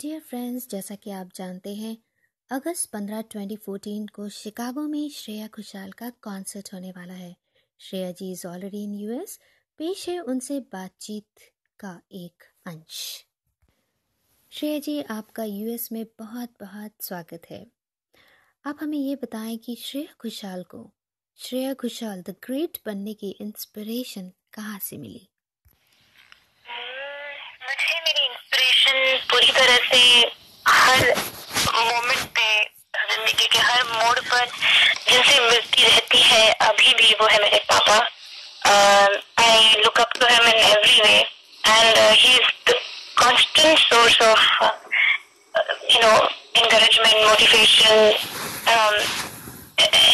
Dear friends, जैसा कि आप जानते हैं, अगस्त 15, 2014 को शिकागो में श्रेया घोषाल का कॉन्सर्ट होने वाला है। श्रेया जी इज़ ऑलरेडी इन यूएस। पेश है उनसे बातचीत का एक अंश। श्रेया जी, आपका यूएस में बहुत बहुत स्वागत है। आप हमें ये बताएं कि श्रेया घोषाल द ग्रेट बनने की इंस्पिरेशन कहाँ से मिली? मुझे मेरी इंस्पिरेशन पूरी तरह से हर मोमेंट पे, जिंदगी के हर मोड़ पर जिनसे मिलती रहती है अभी भी, वो है मेरे पापा। I look up to him in every way and he is the constant source of encouragement, motivation.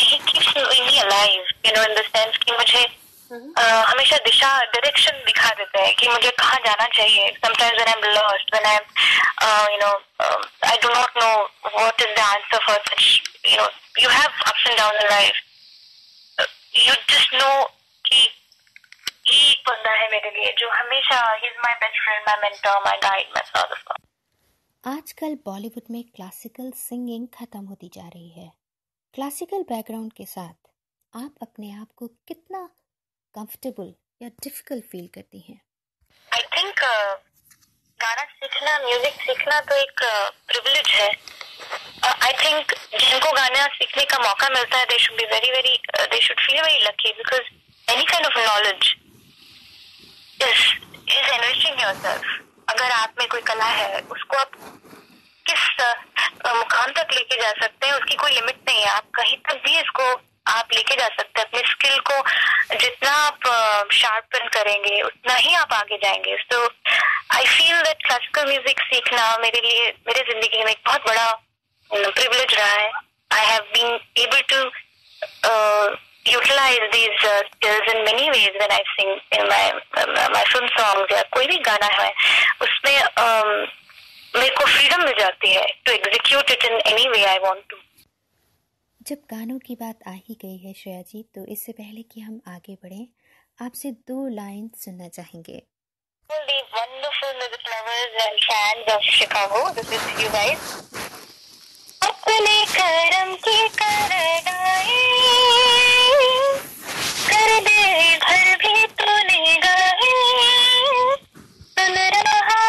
He keeps me alive, in the sense कि मुझे हमेशा डायरेक्शन दिखा देता है कि मुझे कहाँ जाना चाहिए. Sometimes when I'm lost, when I do not know what is the answer for such, you have ups and downs in life. You just know कि ये एक बंदा है मेरे लिए जो हमेशा, he is my best friend, my mentor, my guide, my father. आजकल बॉलीवुड में क्लासिकल सिंगिंग खत्म होती जा रही है। क्लासिकल बैकग्राउंड के साथ आप अपने आप को कितना कंफर्टेबल या डिफिकल्ट फील करती हैं? आई थिंक गाना सीखना, म्यूजिक सीखना तो एक प्रिविलेज है. आई थिंक जिनको गाना सीखने का मौका मिलता है, they should feel very lucky, because any kind of knowledge is enriching yourself. अगर आप में कोई कला है, उसको आप किस मुकाम तक लेके जा सकते हैं, उसकी कोई लिमिट नहीं है. आप कहीं तक भी इसको आप लेके जा सकते हैं. अपने स्किल को जितना आप शार्पन करेंगे, उतना ही आप आगे जाएंगे. So I feel that classical music सीखना मेरे जिंदगी में एक बहुत बड़ा प्रिविलेज रहा है. I have been able to utilize these skills in many ways when I sing in my film songs, या कोई भी गाना है उसमें मेरे को फ्रीडम मिल जाती है to execute it in any way I want to. जब गानों की बात आ ही गई है श्रेया जी, तो इससे पहले कि हम आगे बढ़ें, आपसे 2 लाइन सुनना चाहेंगे. The wonderful music lovers and fans of Chicago, this is to you guys. अपने करम की करनाए कर दे घर भी तूने गाए, सुन रहा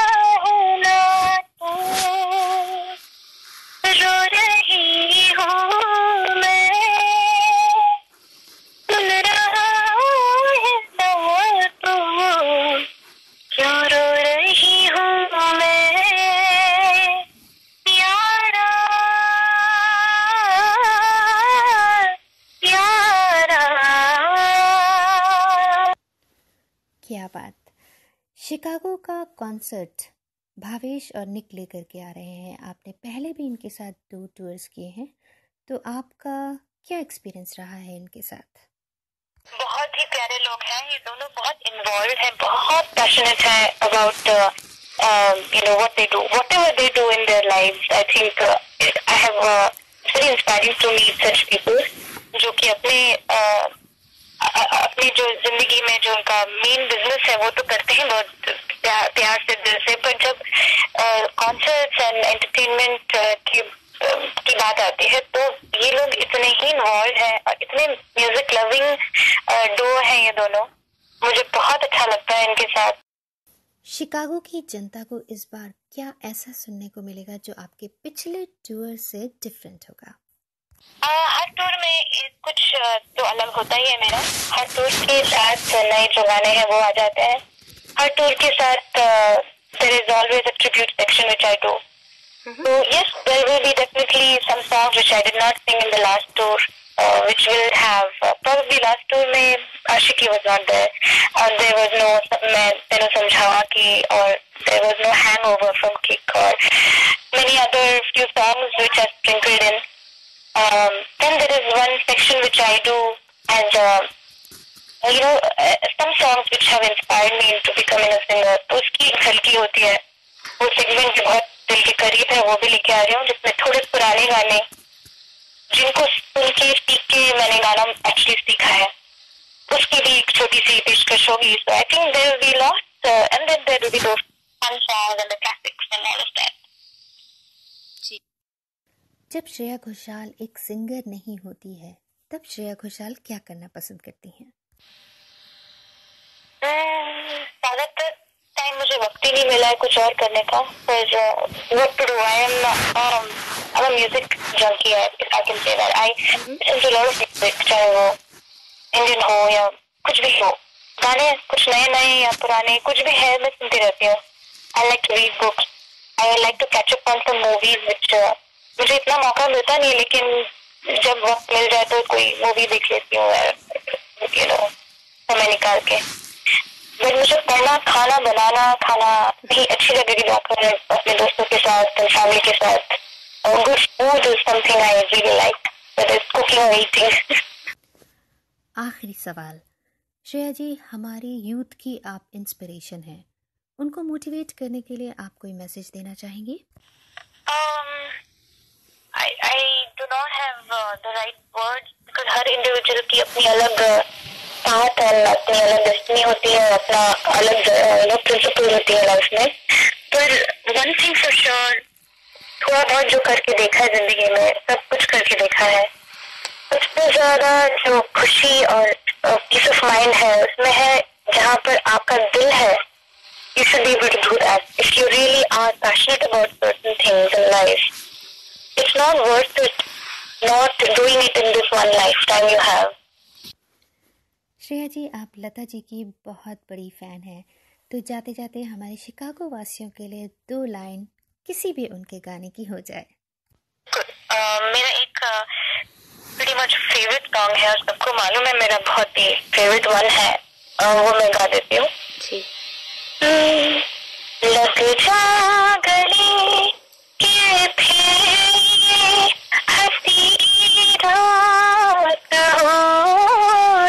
हूँ ना तू, रो रही हूँ मैं, सुन रहा है ना तू, क्यों रो रही हूँ मैं यारा, यारा. क्या बात! शिकागो का कॉन्सर्ट भावेश और निक लेकर के आ रहे हैं. आपने पहले भी इनके साथ 2 टूर्स किए हैं, तो आपका क्या एक्सपीरियंस रहा है इनके साथ? बहुत ही प्यारे लोग हैं. ये दोनों बहुत इन्वॉल्व हैं, बहुत पैशनेट हैं about what they do, whatever they do in their lives. I think I have it's very inspiring to meet such people जो कि अपनी जो जिंदगी में जो उनका मेन बिजनेस है वो तो करते हैं बहुत प्यार से, दिल से, पर जब कॉन्सर्ट्स एंड एंटरटेनमेंट की बात आती है तो ये लोग इतने ही इन्वॉल्व हैं और इतने म्यूजिक लविंग डो हैं ये दोनों. मुझे बहुत अच्छा लगता है इनके साथ. शिकागो की जनता को इस बार क्या ऐसा सुनने को मिलेगा जो आपके पिछले टूर से डिफरेंट होगा? हर टूर में कुछ तो अलग होता ही है मेरा. हर टूर के साथ नए जो गाने हैं वो आ जाते हैं. हर टूर के साथ there is always a tribute section which I do. So yes, there will be definitely some songs which I did not sing in the last tour, which will have probably last tour में Ashiki was not there, and there was no मैं तेनू समझावा की, or there was no Hangover from Kick, or many other few songs which are sprinkled in. Then there is one section which I do as some songs which have inspired me into becoming a singer. तो उसकी एक हल्की होती है, वो segment बहुत दिल के करीब है, वो भी लेके आ रही हूँ, जिसमें थोड़े पुराने गाने जिनको सुन के सीख के मैंने गाना एक्चुअली सीखा है, उसकी भी एक छोटी सी पेशकश होगी. So I think there will be lots and then there will be those fun songs and the classics and all of that. जब श्रेया घोषाल एक सिंगर नहीं होती है तब श्रेया घोषाल क्या करना पसंद करती हैं? ज्यादातर टाइम मुझे वक्त ही नहीं मिला है कुछ और करने का, फिर what to do, I'm a music junkie, I can say that. I listen to a lot of music, चाहे वो इंडियन हो या कुछ भी हो, गाने कुछ नए नए या पुराने कुछ भी है मैं सुनती रहती हूँ. I like to read books, I like to catch up on some movies which मुझे इतना मौका मिलता नहीं, लेकिन जब वक्त मिल जाए तो कोई मूवी देख लेती हूँ you know, समय निकाल के. बट मुझे पढ़ना, खाना बनाना, खाना भी अच्छी जगह जाकर अपने दोस्तों के साथ, फैमिली के साथ. Good food is something I really like, whether it's cooking or eating. आखिरी सवाल, श्रेया जी, हमारी यूथ की आप इंस्पिरेशन हैं, उनको मोटिवेट करने के लिए आप कोई मैसेज देना चाहेंगी? I do not have the right words because her individual की अपनी अलग पाथ है, अपनी अलग डेस्टिनी होती है, अपना अलग प्रिंसिपल होती है लाइफ में. पर वन थिंग फॉर श्योर, थोड़ा बहुत जो करके देखा है जिंदगी में, सब कुछ करके देखा है, सबसे ज्यादा जो खुशी और पीस ऑफ माइंड है उसमें है जहाँ पर आपका दिल है. You should be able to do that. If you really are passionate about certain things in life, it's not worth it not doing it in this one lifetime you have. Shreya जी, आप लता जी की बहुत बड़ी फैन हैं, तो जाते जाते हमारे Chicago वासियों के लिए 2 लाइन किसी भी उनके गाने की हो जाए. मेरा एक pretty much favorite song है, सबको मालूम है, मेरा बहुत ही favorite one है, वो मैं गा देती हूँ. लग जा गले के फिर हंसी रात हो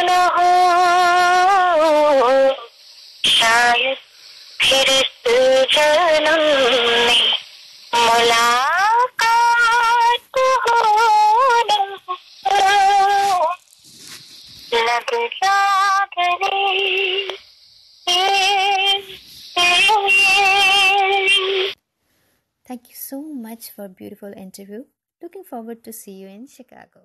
न हो, शायद फिर इस जन्म में मुलाकात हो न हो. लग जा गले. Thank you so much for a beautiful interview. Looking forward to see you in Chicago.